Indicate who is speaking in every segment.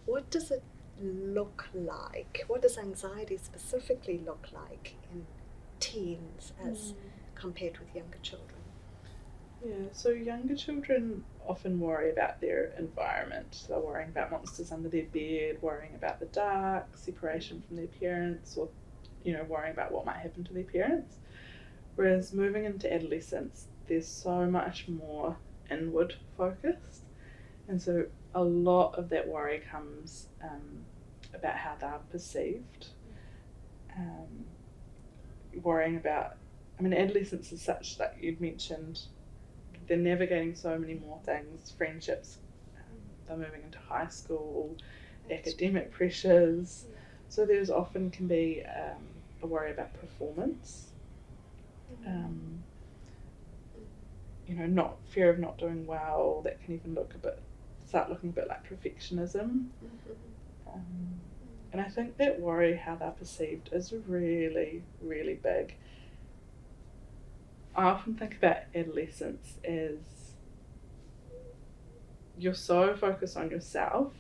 Speaker 1: what does it look like? What does anxiety specifically look like in teens as compared with younger children?
Speaker 2: Yeah, so younger children often worry about their environment. They're worrying about monsters under their bed, worrying about the dark, separation from their parents, or worrying about what might happen to their parents. Whereas moving into adolescence, there's so much more inward focused, and so a lot of that worry comes about how they're perceived. Um, Worrying about, adolescence is such that you've mentioned they're navigating so many more things, friendships, they're moving into high school, academic pressures. So there's often can be a worry about performance. Not fear of not doing well. That can even start looking a bit like perfectionism. And I think that worry, how they're perceived, is really, really big. I often think about adolescence as you're so focused on yourself,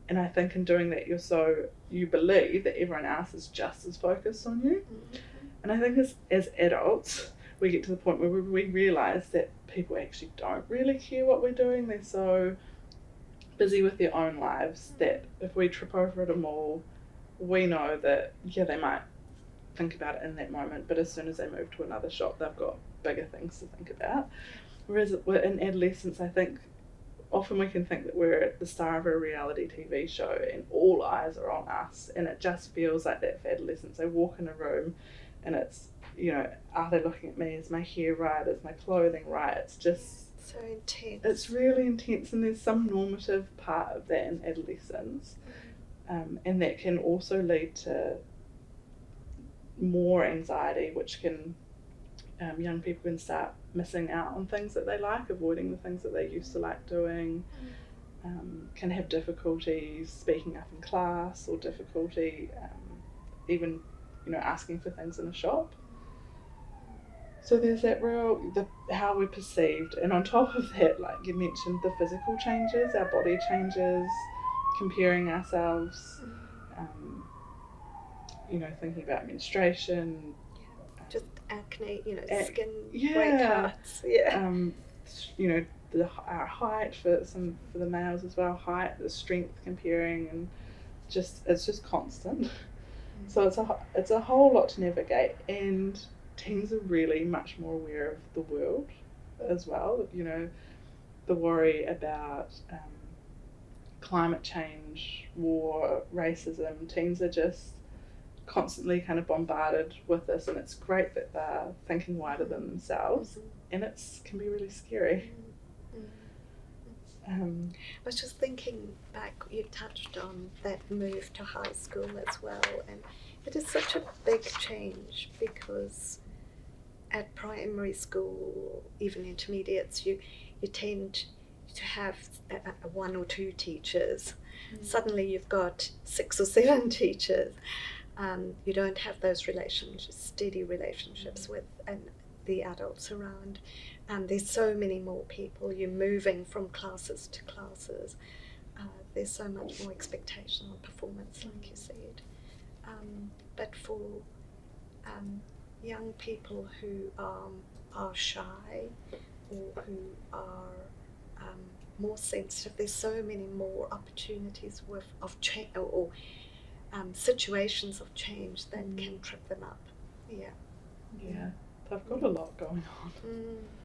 Speaker 2: and I think in doing that you believe that everyone else is just as focused on you. And I think as adults we get to the point where we realise that people actually don't really care what we're doing. They're so busy with their own lives that if we trip over at a mall, we know that they might think about it in that moment, but as soon as they move to another shop they've got bigger things to think about. Whereas in adolescence, I think often we can think that we're the star of a reality TV show and all eyes are on us, and it just feels like that for adolescents. They walk in a room and it's, are they looking at me? Is my hair right? Is my clothing right? It's just
Speaker 1: so intense.
Speaker 2: It's really intense, and there's some normative part of that in adolescence, and that can also lead to more anxiety, which can young people can start missing out on things that they like, avoiding the things that they used to like doing, can have difficulty speaking up in class, or difficulty even asking for things in a shop. So there's that how we're perceived, and on top of that, like you mentioned, the physical changes, our body changes, comparing ourselves, thinking about menstruation,
Speaker 1: just acne, skin
Speaker 2: breakouts,
Speaker 1: breakouts,
Speaker 2: our height for the males as well, height, the strength comparing, and it's just constant. So it's a whole lot to navigate, and teens are really much more aware of the world as well. The worry about climate change, war, racism. Teens are just constantly kind of bombarded with this, and it's great that they're thinking wider than themselves, and it can be really scary.
Speaker 1: I was just thinking back, you touched on that move to high school as well, and it is such a big change because at primary school, even intermediates, you tend to have one or two teachers. Suddenly you've got 6 or 7 teachers. You don't have those steady relationships with the adults around. There's so many more people. You're moving from classes to classes. There's so much more expectation on performance, like you said. But for young people who are shy or who are more sensitive, there's so many more opportunities of change or situations of change that can trip them up.
Speaker 2: Yeah, they've got a lot going on.